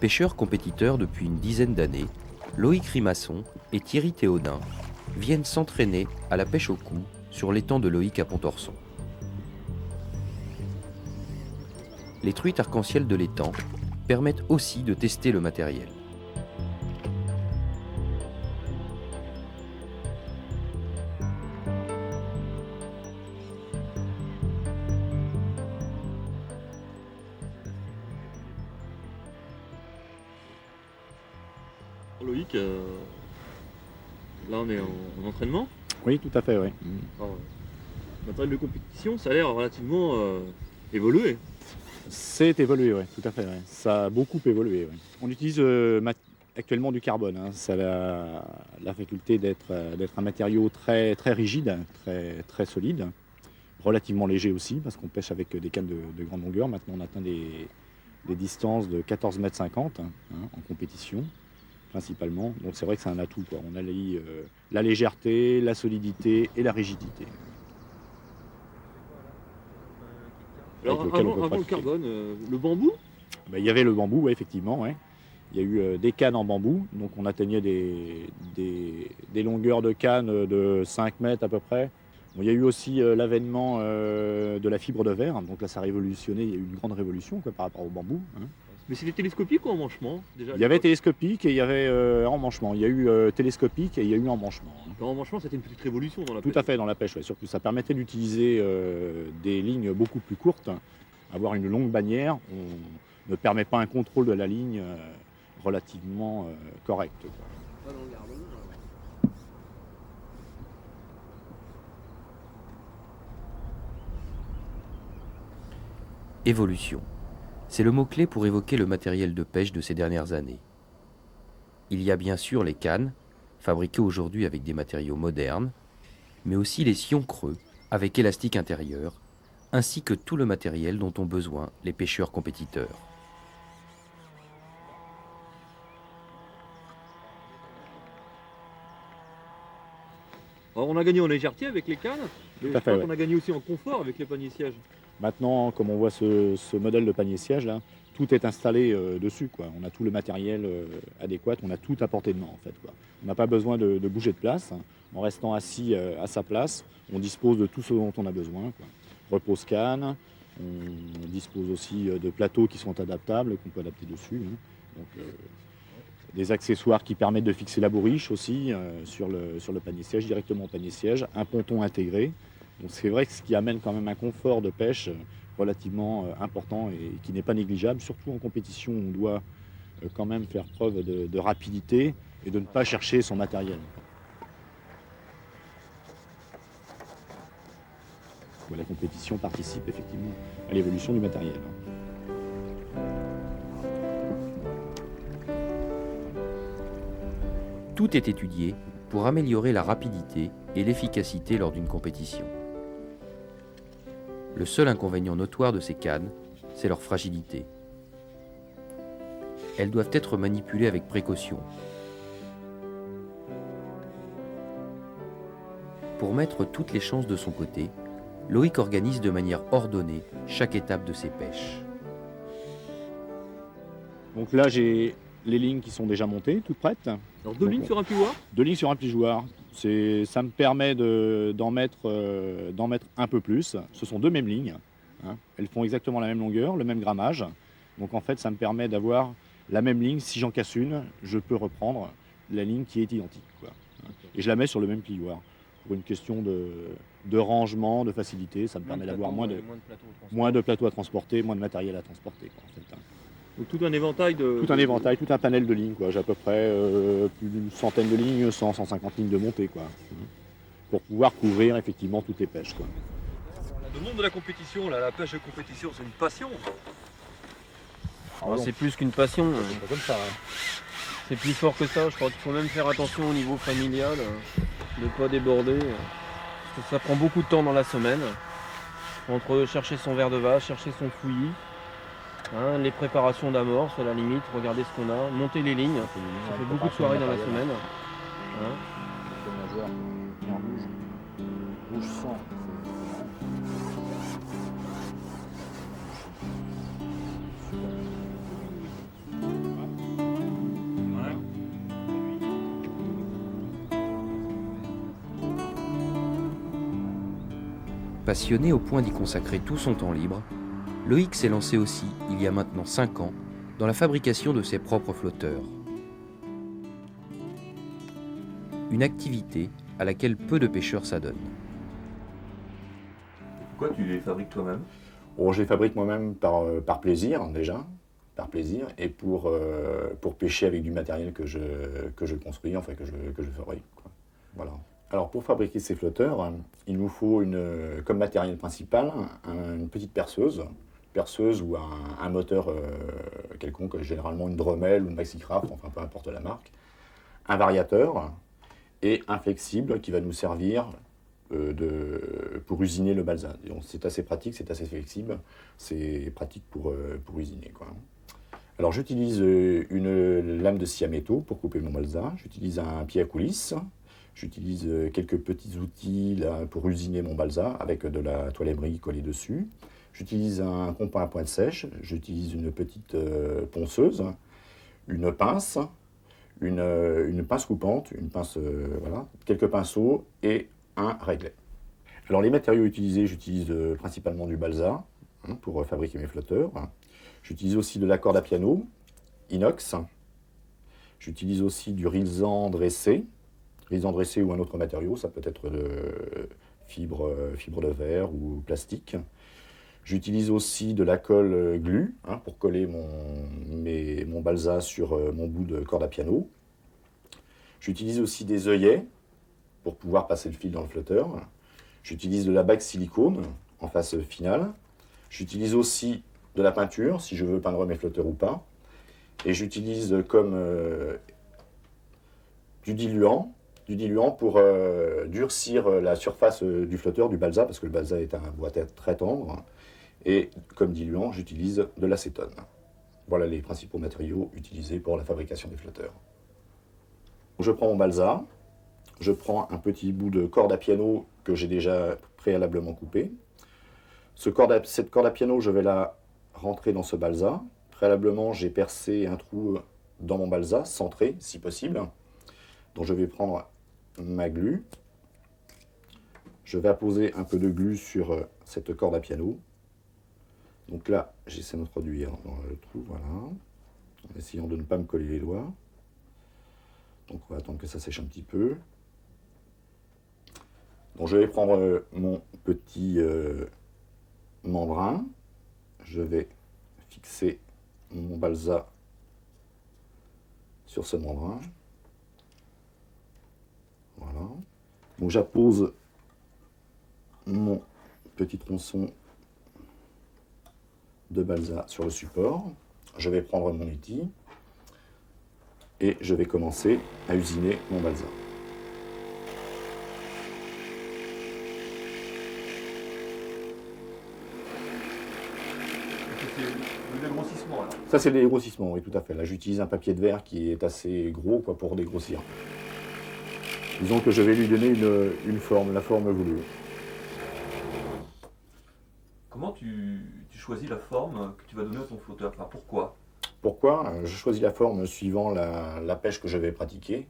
Pêcheurs compétiteurs depuis une dizaine d'années, Loïc Rimasson et Thierry Théodin viennent s'entraîner à la pêche au cou sur l'étang de Loïc à Pontorson. Les truites arc-en-ciel de l'étang permettent aussi de tester le matériel. Loïc, là on est en entraînement. Oui, tout à fait, oui. Alors, matériel de compétition, ça a l'air relativement évolué. C'est évolué, oui, tout à fait. Ouais. Ça a beaucoup évolué. Ouais. On utilise actuellement du carbone. Hein. Ça a la faculté d'être un matériau très, très rigide, très solide, relativement léger aussi, parce qu'on pêche avec des cannes de grande longueur. Maintenant, on atteint des distances de 14,50 m en compétition, principalement. Donc c'est vrai que c'est un atout, quoi. On allie la légèreté, la solidité et la rigidité. Alors avant le carbone, le bambou? Il y avait le bambou, ouais, effectivement. Ouais. Il y a eu des cannes en bambou, donc on atteignait des longueurs de cannes de 5 mètres à peu près. Bon, il y a eu aussi l'avènement de la fibre de verre, donc là ça a révolutionné, il y a eu une grande révolution quoi, par rapport au bambou. Hein. Mais c'était télescopique ou emmanchement déjà? Il y avait télescopique et il y avait emmanchement. Il y a eu télescopique et il y a eu emmanchement. Hein. L'emmanchement, c'était une petite révolution dans la pêche. Tout à fait, dans la pêche, ouais. Surtout ça permettait d'utiliser des lignes beaucoup plus courtes. Avoir une longue bannière, on ne permet pas un contrôle de la ligne relativement correct. Quoi. Évolution. C'est le mot-clé pour évoquer le matériel de pêche de ces dernières années. Il y a bien sûr les cannes, fabriquées aujourd'hui avec des matériaux modernes, mais aussi les sillons creux, avec élastique intérieur, ainsi que tout le matériel dont ont besoin les pêcheurs compétiteurs. Alors on a gagné en légèreté avec les cannes, mais je crois qu'on a gagné aussi en confort avec les paniers sièges. Maintenant, comme on voit ce modèle de panier siège là, tout est installé dessus. Quoi. On a tout le matériel adéquat, on a tout à portée de main en fait. Quoi. On n'a pas besoin de bouger de place. En restant assis à sa place, on dispose de tout ce dont on a besoin. Quoi. Repose canne, on dispose aussi de plateaux qui sont adaptables, qu'on peut adapter dessus. Hein. Donc, des accessoires qui permettent de fixer la bourriche aussi sur le panier siège, directement au panier siège, un ponton intégré. Donc c'est vrai que ce qui amène quand même un confort de pêche relativement important et qui n'est pas négligeable, surtout en compétition où on doit quand même faire preuve de rapidité et de ne pas chercher son matériel. La compétition participe effectivement à l'évolution du matériel. Tout est étudié pour améliorer la rapidité et l'efficacité lors d'une compétition. Le seul inconvénient notoire de ces cannes, c'est leur fragilité. Elles doivent être manipulées avec précaution. Pour mettre toutes les chances de son côté, Loïc organise de manière ordonnée chaque étape de ses pêches. Donc là, j'ai les lignes qui sont déjà montées, toutes prêtes. Alors deux lignes sur un pigeoir? Deux lignes sur un pigeoir. Ça me permet d'en mettre un peu plus. Ce sont deux mêmes lignes. Hein. Elles font exactement la même longueur, le même grammage. Donc en fait, ça me permet d'avoir la même ligne. Si j'en casse une, je peux reprendre la ligne qui est identique. Quoi. Et je la mets sur le même pigeoir. Pour une question de rangement, de facilité, ça me permet d'avoir moins de plateaux à transporter, moins de matériel à transporter. Quoi, en fait, hein. Donc tout un éventail de... Tout un panel de lignes. Quoi. J'ai à peu près plus d'une centaine de lignes, 100-150 lignes de montée. Quoi. Pour pouvoir couvrir effectivement toutes les pêches. Quoi. Le monde de la compétition, là, la pêche de compétition, c'est une passion. C'est plus qu'une passion. C'est pas comme ça. Hein. C'est plus fort que ça. Je crois qu'il faut même faire attention au niveau familial, de ne pas déborder. Parce que ça prend beaucoup de temps dans la semaine. Entre chercher son verre de vache, chercher son fouillis. Hein, les préparations d'amorce à la limite, regarder ce qu'on a, monter les lignes, ça fait beaucoup de soirées dans la semaine. Hein. Rouge sang. Passionné au point d'y consacrer tout son temps libre, Loïc s'est lancé aussi, il y a maintenant 5 ans, dans la fabrication de ses propres flotteurs. Une activité à laquelle peu de pêcheurs s'adonnent. Pourquoi tu les fabriques toi-même? Bon, je les fabrique moi-même par plaisir déjà, par plaisir, et pour pêcher avec du matériel que je construis, enfin que je fabrique, quoi. Voilà. Alors pour fabriquer ces flotteurs, il nous faut comme matériel principal une petite perceuse ou un moteur quelconque, généralement une Dremel ou une Maxicraft, enfin peu importe la marque, un variateur et un flexible qui va nous servir pour usiner le balsa. C'est assez pratique, c'est assez flexible, c'est pratique pour usiner, quoi. Alors j'utilise une lame de scie à métaux pour couper mon balsa, j'utilise un pied à coulisse, j'utilise quelques petits outils là, pour usiner mon balsa avec de la toile émeri collée dessus. J'utilise un compas à pointe sèche, j'utilise une petite ponceuse, une pince, une pince coupante, une pince, voilà, quelques pinceaux et un réglet. Alors les matériaux utilisés, j'utilise principalement du balsa pour fabriquer mes flotteurs. J'utilise aussi de la corde à piano, inox. J'utilise aussi du rilsan dressé ou un autre matériau, ça peut être de fibre de verre ou plastique. J'utilise aussi de la colle glu pour coller mon balsa sur mon bout de corde à piano. J'utilise aussi des œillets pour pouvoir passer le fil dans le flotteur. J'utilise de la bague silicone en face finale. J'utilise aussi de la peinture, si je veux peindre mes flotteurs ou pas. Et j'utilise comme du diluant pour durcir la surface du flotteur, du balsa, parce que le balsa est un bois très tendre. Et comme diluant, j'utilise de l'acétone. Voilà les principaux matériaux utilisés pour la fabrication des flotteurs. Je prends mon balsa, je prends un petit bout de corde à piano que j'ai déjà préalablement coupé. Cette corde à piano, je vais la rentrer dans ce balsa. Préalablement, j'ai percé un trou dans mon balsa, centré si possible. Donc je vais prendre ma glu. Je vais apposer un peu de glu sur cette corde à piano. Donc là, j'essaie d'introduire dans le trou, voilà, en essayant de ne pas me coller les doigts. Donc on va attendre que ça sèche un petit peu. Donc je vais prendre mon petit membrin. Je vais fixer mon balsa sur ce membrin. Voilà. Donc j'appose mon petit tronçon de balsa sur le support. Je vais prendre mon outil et je vais commencer à usiner mon balsa. Le dégrossissement alors. Ça c'est le dégrossissement, oui, tout à fait. Là j'utilise un papier de verre qui est assez gros pour dégrossir. Disons que je vais lui donner une forme, la forme voulue. Comment tu choisis la forme que tu vas donner à ton flotteur? Enfin, pourquoi? Pourquoi? Je choisis la forme suivant la pêche que je vais pratiquer.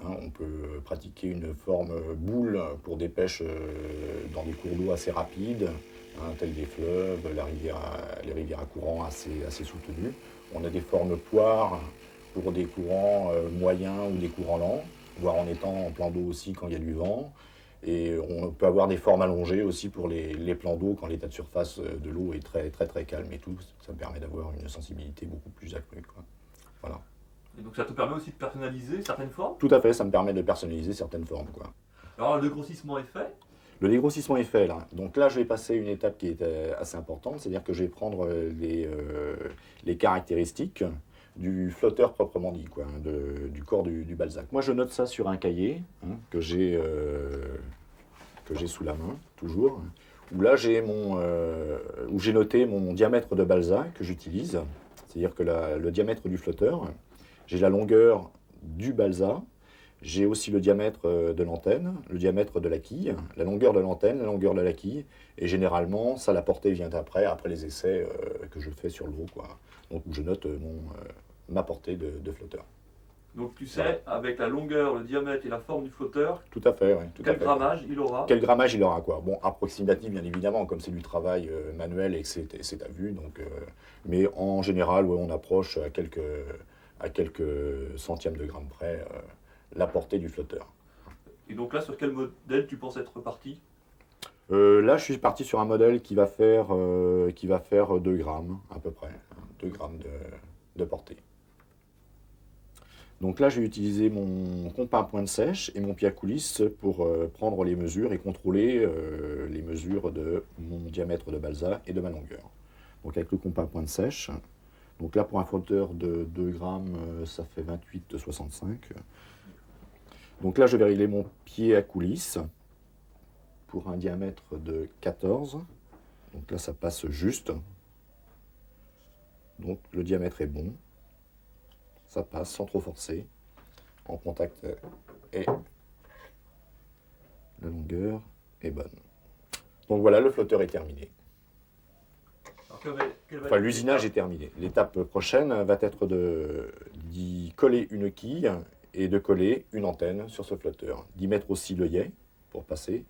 On peut pratiquer une forme boule pour des pêches dans des cours d'eau assez rapides, tels des fleuves, les rivières à courant assez soutenues. On a des formes poires pour des courants moyens ou des courants lents, voire en étant en plan d'eau aussi quand il y a du vent. Et on peut avoir des formes allongées aussi pour les plans d'eau quand l'état de surface de l'eau est très, très, très calme et tout. Ça me permet d'avoir une sensibilité beaucoup plus accrue, quoi. Voilà. Et donc ça te permet aussi de personnaliser certaines formes? Tout à fait, ça me permet de personnaliser certaines formes, quoi. Alors le dégrossissement est fait? Le dégrossissement est fait, là. Donc là, je vais passer une étape qui est assez importante, c'est-à-dire que je vais prendre les caractéristiques du flotteur proprement dit, quoi, du corps du Balzac. Moi, je note ça sur un cahier que j'ai sous la main, toujours, où là, où j'ai noté mon diamètre de Balzac que j'utilise, c'est-à-dire que le diamètre du flotteur, j'ai la longueur du Balzac, j'ai aussi le diamètre de l'antenne, le diamètre de la quille, la longueur de l'antenne, la longueur de la quille, et généralement, ça, la portée vient après les essais que je fais sur l'eau, quoi. Donc, je note ma portée de flotteur. Donc tu sais, avec la longueur, le diamètre et la forme du flotteur, Tout à fait, oui. quel grammage il aura? Quel grammage il aura, quoi. Bon, approximatif, bien évidemment, comme c'est du travail manuel et que c'est à vue. Donc, mais en général, ouais, on approche à quelques centièmes de gramme près la portée du flotteur. Et donc là, sur quel modèle tu penses être parti? Là, je suis parti sur un modèle qui va faire 2 grammes, à peu près. 2 grammes de portée. Donc là, je vais utiliser mon compas à pointe sèche et mon pied à coulisse pour prendre les mesures et contrôler les mesures de mon diamètre de balsa et de ma longueur. Donc avec le compas à pointe sèche, donc là pour un flotteur de 2 grammes, ça fait 28,65. Donc là, je vais régler mon pied à coulisse pour un diamètre de 14. Donc là, ça passe juste. Donc le diamètre est bon. Ça passe sans trop forcer, en contact et la longueur est bonne. Donc voilà, le flotteur est terminé. Enfin, l'usinage est terminé. L'étape prochaine va être d'y coller une quille et de coller une antenne sur ce flotteur. D'y mettre aussi l'œillet pour passer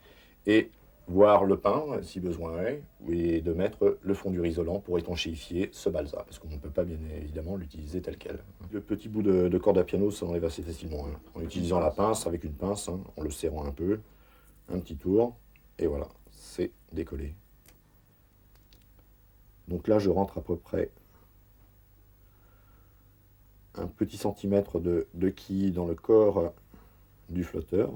et voir le pain si besoin est, et de mettre le fondur isolant pour étanchéifier ce balsa, parce qu'on ne peut pas bien évidemment l'utiliser tel quel. Le petit bout de corde à piano s'enlève assez facilement, hein, en utilisant la pince, avec une pince, hein, en le serrant un peu, un petit tour, et voilà, c'est décollé. Donc là, je rentre à peu près un petit centimètre de quille dans le corps du flotteur.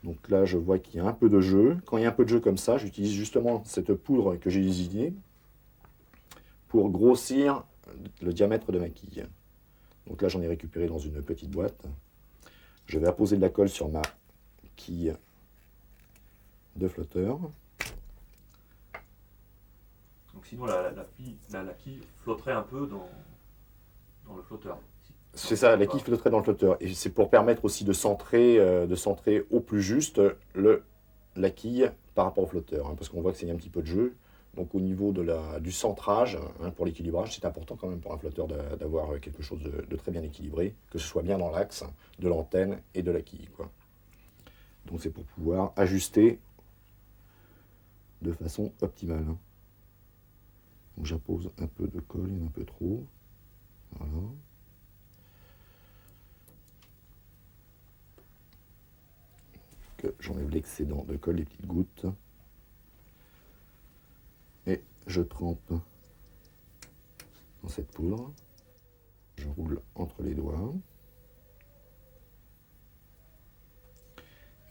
Donc là, je vois qu'il y a un peu de jeu. Quand il y a un peu de jeu comme ça, j'utilise justement cette poudre que j'ai usinée pour grossir le diamètre de ma quille. Donc là, j'en ai récupéré dans une petite boîte. Je vais apposer de la colle sur ma quille de flotteur. Donc sinon, la quille flotterait un peu dans le flotteur. C'est ça, la quille flotterait dans le flotteur. Et c'est pour permettre aussi de centrer au plus juste la quille par rapport au flotteur. Hein, parce qu'on voit que c'est un petit peu de jeu. Donc au niveau du centrage, hein, pour l'équilibrage, c'est important quand même pour un flotteur d'avoir quelque chose de très bien équilibré, que ce soit bien dans l'axe de l'antenne et de la quille, quoi. Donc c'est pour pouvoir ajuster de façon optimale. Hein. Donc j'appose un peu de colle, il y en a un peu trop. Voilà. J'enlève l'excédent de colle, les petites gouttes. Et je trempe dans cette poudre. Je roule entre les doigts.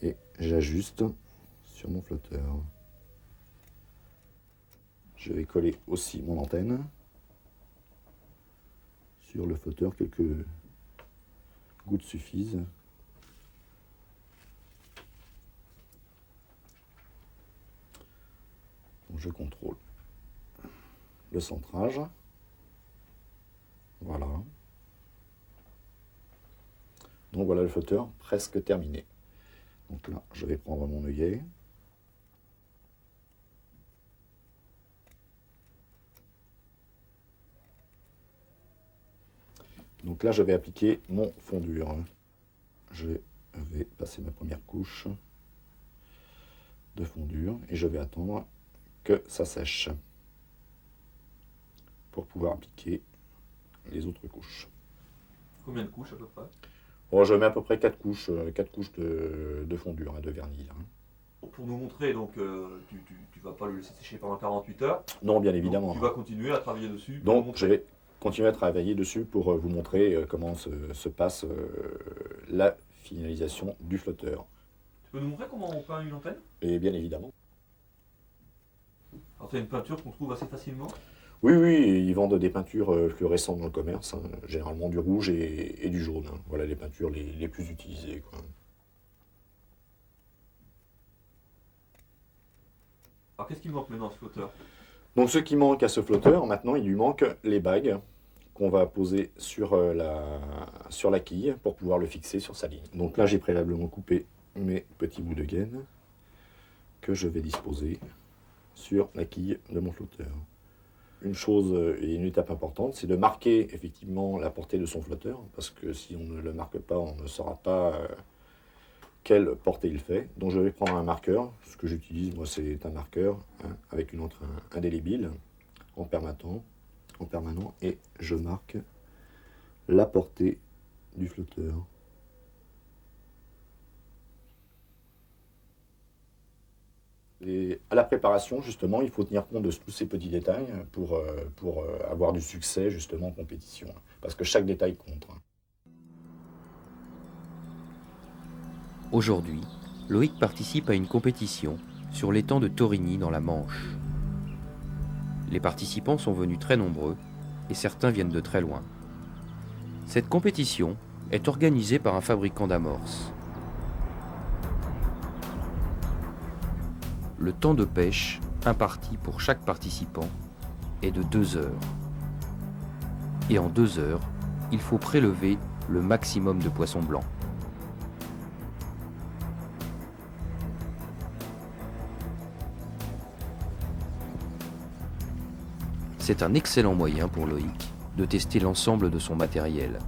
Et j'ajuste sur mon flotteur. Je vais coller aussi mon antenne sur le flotteur. Quelques gouttes suffisent. Je contrôle le centrage. Voilà. Donc voilà le flotteur presque terminé. Donc là, je vais prendre mon œillet. Donc là, je vais appliquer mon fondure. Je vais passer ma première couche de fondure et je vais attendre que ça sèche pour pouvoir appliquer les autres couches. Combien de couches à peu près? Bon, je mets à peu près 4 couches de fondure, hein, de vernis. Hein. Pour nous montrer, donc tu vas pas le laisser sécher pendant 48 heures. Non, bien évidemment. Donc, tu vas continuer à travailler dessus. Donc je vais continuer à travailler dessus pour vous montrer comment se passe la finalisation du flotteur. Tu peux nous montrer comment on peint une antenne? Et bien évidemment. Alors c'est une peinture qu'on trouve assez facilement? Oui, ils vendent des peintures fluorescentes dans le commerce, hein, généralement du rouge et du jaune. Hein. Voilà les peintures les plus utilisées, quoi. Alors qu'est-ce qui manque maintenant à ce flotteur? Donc ce qui manque à ce flotteur, maintenant, il lui manque les bagues qu'on va poser sur la quille pour pouvoir le fixer sur sa ligne. Donc là, j'ai préalablement coupé mes petits bouts de gaine que je vais disposer sur la quille de mon flotteur. une chose et une étape importante, c'est de marquer effectivement la portée de son flotteur, parce que si on ne le marque pas, on ne saura pas quelle portée il fait. Donc je vais prendre un marqueur. Ce que j'utilise, moi, c'est un marqueur avec une encre indélébile en permanent, et je marque la portée du flotteur. Et à la préparation, justement, il faut tenir compte de tous ces petits détails pour avoir du succès, justement, en compétition. Parce que chaque détail compte. Aujourd'hui, Loïc participe à une compétition sur l'étang de Torigny dans la Manche. Les participants sont venus très nombreux et certains viennent de très loin. Cette compétition est organisée par un fabricant d'amorces. Le temps de pêche imparti pour chaque participant est de 2 heures. Et en 2 heures, il faut prélever le maximum de poissons blancs. C'est un excellent moyen pour Loïc de tester l'ensemble de son matériel,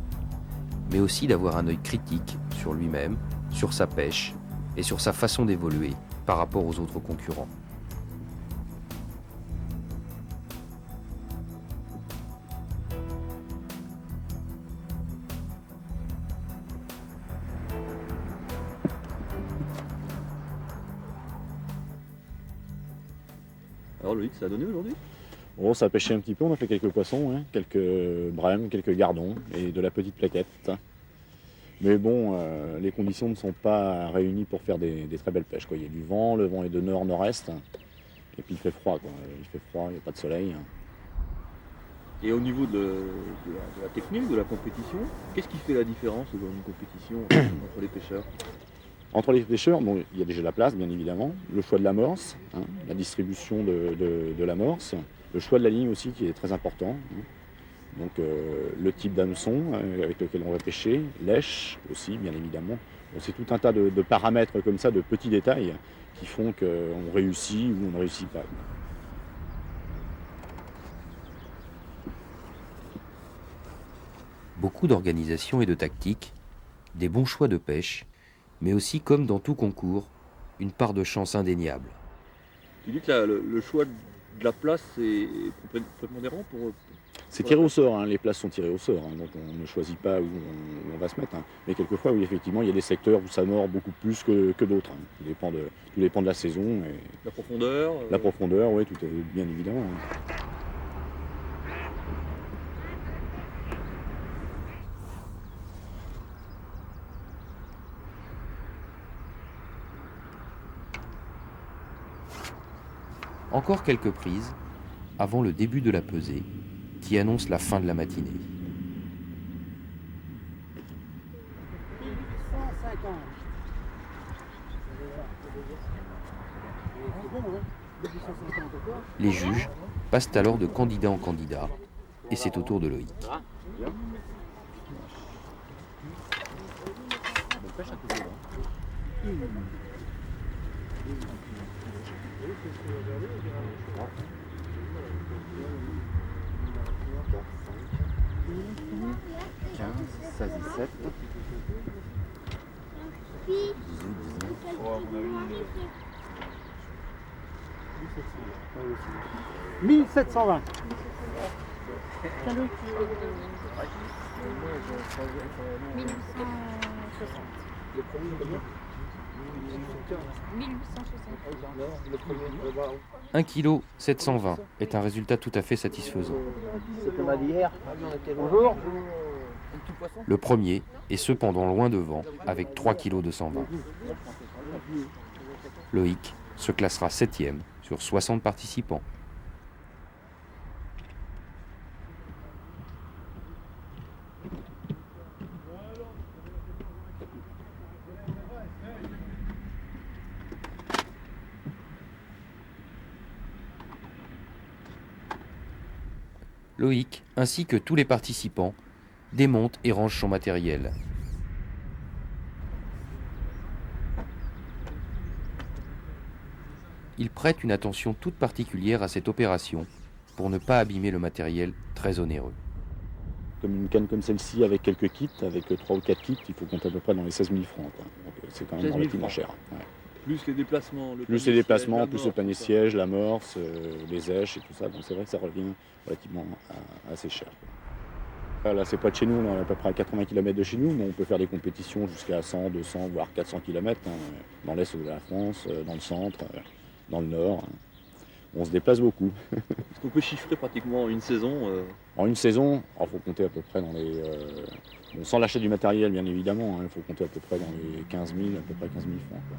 mais aussi d'avoir un œil critique sur lui-même, sur sa pêche et sur sa façon d'évoluer par rapport aux autres concurrents. Alors Loïc, ça a donné aujourd'hui? Bon, ça a pêché un petit peu, on a fait quelques poissons, hein, quelques brèmes, quelques gardons et de la petite plaquette. Mais bon, les conditions ne sont pas réunies pour faire des très belles pêches, quoi. Il y a du vent, le vent est de nord-nord-est, et puis il fait froid, quoi. Il fait froid, il n'y a pas de soleil. Et au niveau de la technique, de la compétition, qu'est-ce qui fait la différence dans une compétition entre les pêcheurs? Entre les pêcheurs, bon, il y a déjà la place, bien évidemment, le choix de l'amorce, hein, la distribution de l'amorce, le choix de la ligne aussi qui est très important. Hein. Donc le type d'hameçon avec lequel on va pêcher, lèche aussi, bien évidemment. Bon, c'est tout un tas de paramètres comme ça, de petits détails qui font qu'on réussit ou on ne réussit pas. Beaucoup d'organisation et de tactique, des bons choix de pêche, mais aussi, comme dans tout concours, une part de chance indéniable. Tu dis que le choix de la place est prépondérant pour... C'est tiré au sort, hein, les places sont tirées au sort, hein, donc on ne choisit pas où on va se mettre. Hein. Mais quelquefois, oui, effectivement, il y a des secteurs où ça mord beaucoup plus que d'autres. Hein. Tout dépend de la saison. Et la profondeur La profondeur, oui, tout est bien évidemment. Hein. Encore quelques prises avant le début de la pesée qui annonce la fin de la matinée. Les juges passent alors de candidat en candidat et c'est au tour de Loïc. « 1720. Un kilo 720 est un résultat tout à fait satisfaisant. Bonjour. Le premier est cependant loin devant avec 3 kg 220. Loïc se classera 7e sur 60 participants. Loïc, ainsi que tous les participants, démonte et range son matériel. Il prête une attention toute particulière à cette opération pour ne pas abîmer le matériel très onéreux. Comme une canne comme celle-ci avec quelques kits, avec 3 ou 4 kits, il faut compter à peu près dans les 16 000 francs. Quoi. Donc c'est quand 16 même 000 relativement francs. cher. Ouais. Plus les déplacements. Plus les déplacements, plus le panier siège, l'amorce, les èches et tout ça. Donc c'est vrai que ça revient relativement assez cher. Là, c'est pas de chez nous, on est à peu près à 80 km de chez nous, mais on peut faire des compétitions jusqu'à 100, 200, voire 400 km, dans l'est de la France, dans le centre, dans le nord. On se déplace beaucoup. Est-ce qu'on peut chiffrer pratiquement une saison En une saison, il faut compter à peu près dans les... bon, sans l'achat du matériel, bien évidemment, il faut compter à peu près dans les 15 000, à peu près 15 000 francs. Quoi.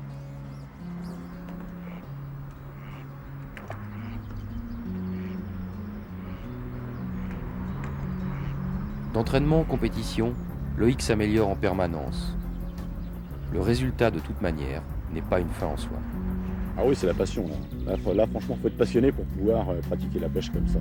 D'entraînement en compétition, Loïc s'améliore en permanence. Le résultat, de toute manière, n'est pas une fin en soi. Ah oui, c'est la passion. Là, franchement, il faut être passionné pour pouvoir pratiquer la pêche comme ça.